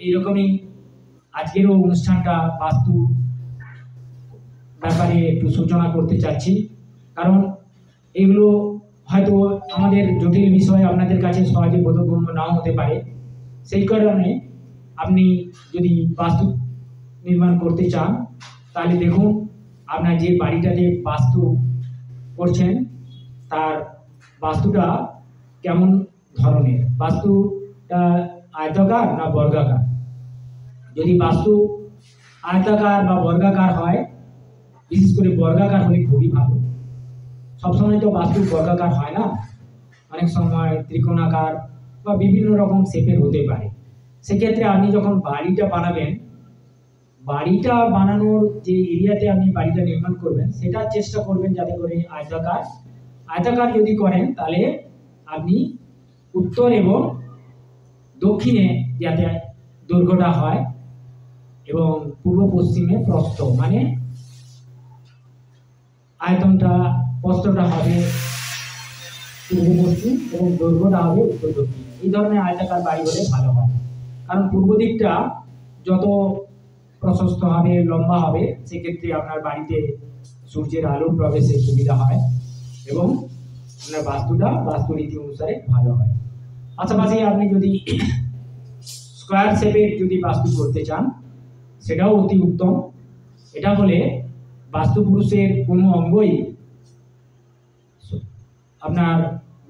এইরকমই আজকেরও অনুষ্ঠানটা বাস্তু ব্যাপারে একটু সূচনা করতে চাচ্ছি, কারণ এগুলো হয়তো আমাদের জটিল বিষয়, আপনাদের কাছে সহজে বোধগম্য নাও হতে পারে। সেই কারণে আপনি যদি বাস্তু নির্মাণ করতে চান তাহলে দেখুন আপনার যে বাড়িটাতে বাস্তু করছেন তার বাস্তুটা কেমন ধরনের, বাস্তুটা আয়তাকার না বর্গাকার। যদি বাস্তু আয়তাকার বা বর্গাকার হয়, বিশেষ করে বর্গাকার হলে খুবই ভালো। সবসময় তো বাস্তু বর্গাকার হয় না, অনেক সময় ত্রিকোণাকার বা বিভিন্ন রকম শেপের হতে পারে। সেক্ষেত্রে আপনি যখন বাড়িটা বানাবেন, বাড়িটা বানানোর যে এরিয়াতে আপনি বাড়িটা নির্মাণ করবেন সেটা চেষ্টা করবেন যাতে করে আয়তাকার। আয়তাকার যদি করেন তাহলে আপনি উত্তর এবং দক্ষিণে যাতে দৈর্ঘ্যটা হয় এবং পূর্ব পশ্চিমে প্রস্থ, মানে আয়তনটা প্রস্থটা হবে পূর্ব পশ্চিম এবং দৈর্ঘ্যটা হবে উত্তর দক্ষিণ। এই ধরনের আয়তাকার বাড়ি হলে ভালো হয়, কারণ পূর্ব দিকটা যত প্রশস্ত হবে, লম্বা হবে, সেক্ষেত্রে আপনার বাড়িতে সূর্যের আলো প্রবেশের সুবিধা হয় এবং আপনার বাস্তুটা বাস্তুরীতি অনুসারে ভালো হয়। পাশাপাশি আপনি যদি স্কোয়ার শেপের যদি বাস্তু করতে চান সেটাও অতি উত্তম। এটা হলে বাস্তু পুরুষের কোনো অঙ্গই আপনার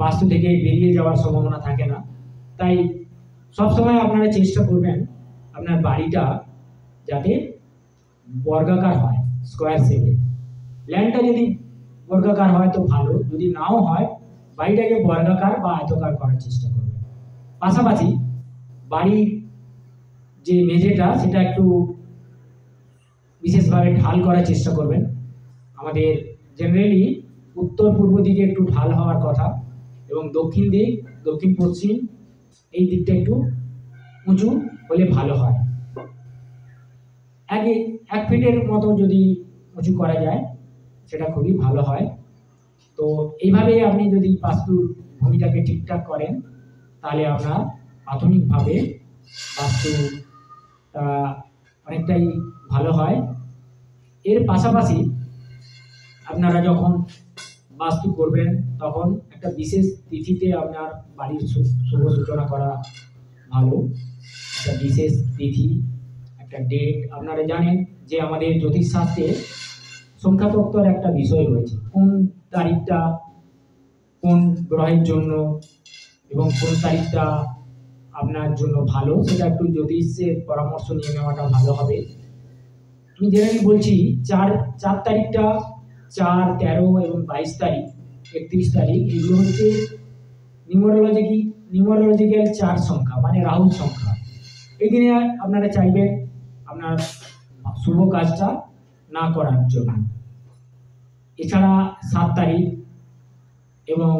বাস্তু থেকে বেরিয়ে যাওয়ার সম্ভাবনা থাকে না। তাই সবসময় আপনারা চেষ্টা করবেন আপনার বাড়িটা যাতে বর্গাকার হয়, স্কোয়ার শেপে। ল্যান্ডটা যদি বর্গাকার হয় তো ভালো, যদি নাও হয় বাড়িটাকে বর্গাকার বা আয়তাকার করার চেষ্টা করবেন। পাশাপাশি বাড়ির যে মেঝেটা সেটা একটু বিশেষভাবে ঢাল করার চেষ্টা করবেন। আমাদের জেনারেলি উত্তর পূর্ব দিকে একটু ঢাল হওয়ার কথা এবং দক্ষিণ দিক, দক্ষিণ পশ্চিম এই দিকটা একটু উঁচু হলে ভালো হয়। এক ফিটের মতো যদি উঁচু করা যায় সেটা খুবই ভালো হয়। তো এইভাবে আপনি যদি বাস্তুর ভূমিটাকে ঠিকঠাক করেন তাহলে আপনার প্রাথমিকভাবে বাস্তুটা অনেকটাই ভালো হয়। এর পাশাপাশি আপনারা যখন বাস্তু করবেন তখন একটা বিশেষ তিথিতে আপনার বাড়ির শুভ সূচনা করা ভালো। একটা বিশেষ তিথি, একটা ডেট। আপনারা জানেন যে আমাদের জ্যোতিষশাস্ত্রে সংখ্যাতত্ত্বের একটা বিষয় রয়েছে, কোন তারিখটা কোন গ্রহের জন্য এবং কোন তারিখটা আপনার জন্য ভালো, সেটা একটু জ্যোতিষের পরামর্শ নিয়ে নেওয়াটা ভালো হবে। আমি জেনারেলি বলছি চার তারিখটা, 4, 13 এবং 22 তারিখ, 31 তারিখ, এগুলো হচ্ছে নিউমারোলজিক্যাল 4 সংখ্যা, মানে রাহুর সংখ্যা। এই দিনে আপনারা চাইবেন আপনার শুভ কাজটা না করার জন্য। এছাড়া 7 তারিখ এবং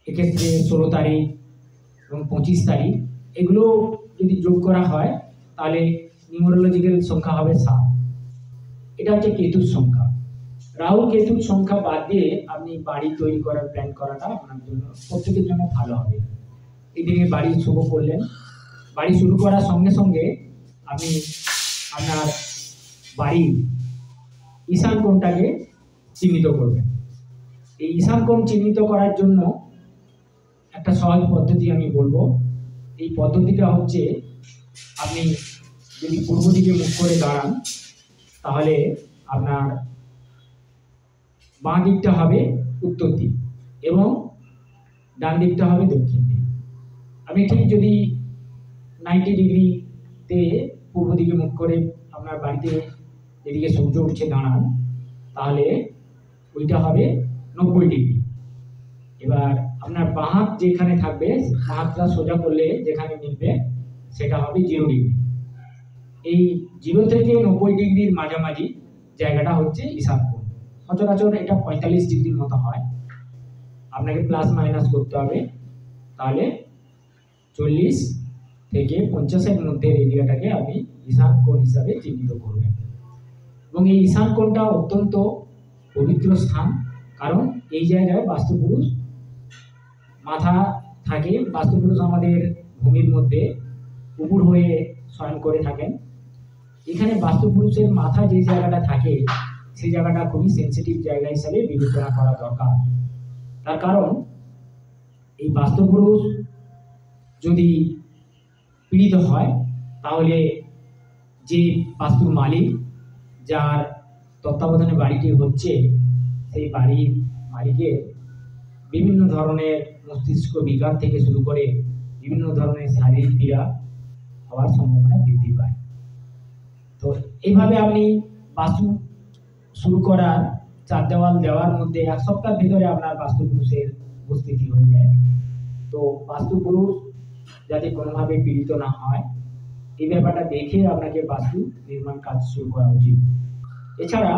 এক্ষেত্রে 16 তারিখ এবং 25 তারিখ, এগুলো যদি যোগ করা হয় তাহলে নিউমারোলজিক্যাল সংখ্যা হবে 7। এটা হচ্ছে কেতুর সংখ্যা। রাহু কেতুর সংখ্যা বাদ দিয়ে আপনি বাড়ি তৈরি করার প্ল্যান করাটা আপনার জন্য, প্রত্যেকের জন্য ভালো হবে। এই দিনে বাড়ি শুভ করলেন, বাড়ি শুরু করার সঙ্গে সঙ্গে আপনি আপনার বাড়ির ঈশান কোণটাকে চিহ্নিত করবেন। এই ঈশান কোণ চিহ্নিত করার জন্য একটা সহজ পদ্ধতি আমি বলবো। এই পদ্ধতিটা হচ্ছে, আপনি যদি পূর্ব দিকে মুখ করে দাঁড়ান তাহলে আপনার বাঁ দিকটা হবে উত্তর দিক এবং ডান দিকটা হবে দক্ষিণ দিক। আপনি ঠিক যদি 90 ডিগ্রিতে পূর্ব দিকে মুখ করে আপনার বাড়িতে যেদিকে সূর্য উঠছে দাঁড়ান, তাহলে ওইটা হবে 90 ডিগ্রি। এবার আপনার বাঁ হাত যেখানে থাকবে, হাতটা সোজা করলে যেখানে মিলবে সেটা হবে 0 ডিগ্রি। এই 0 থেকে 90 ডিগ্রির মাঝামাঝি জায়গাটা হচ্ছে ঈশান কোণ। সচরাচর এটা 45 ডিগ্রির মতো হয়, আপনাকে প্লাস মাইনাস করতে হবে। তাহলে 40 থেকে 50-এর মধ্যে এরিয়াটাকে আপনি ঈশান কোণ হিসাবে চিহ্নিত করবেন। এবং এই ঈশান কোণটা অত্যন্ত পবিত্র স্থান, কারণ এই জায়গায় বাস্তুপুরুষ মাথা থাকে। বাস্তুপুরুষ আমাদের ভূমির মধ্যে উপুর হয়ে শয়ন করে থাকেন। এখানে বাস্তুপুরুষের মাথা যে জায়গাটা থাকে সেই জায়গাটা খুবই সেন্সিটিভ জায়গা হিসাবে বিবেচনা করা দরকার। তার কারণ এই বাস্তুপুরুষ যদি পীড়িত হয় তাহলে যে বাস্তুর মালিক, যার তত্ত্বাবধানে বাড়িটি হচ্ছে, সেই বাড়ির মালিকের বিভিন্ন ধরনের মস্তিষ্ক বিকার থেকে শুরু করে বিভিন্ন ধরনের শারীরিক পীড়া হওয়ার সম্ভাবনা বৃদ্ধি পায়। তো এইভাবে আপনি বাস্তু শুরু করার 4 দেওয়াল দেওয়ার মধ্যে 1 সপ্তাহের ভিতরে আপনার বাস্তুপুরুষের উপস্থিতি হয়ে যায়। তো বাস্তুপুরুষ যাতে কোনোভাবে পীড়িত না হয় এই ব্যাপারটা দেখে আপনাকে বাস্তু নির্মাণ কাজ শুরু করা উচিত। এছাড়া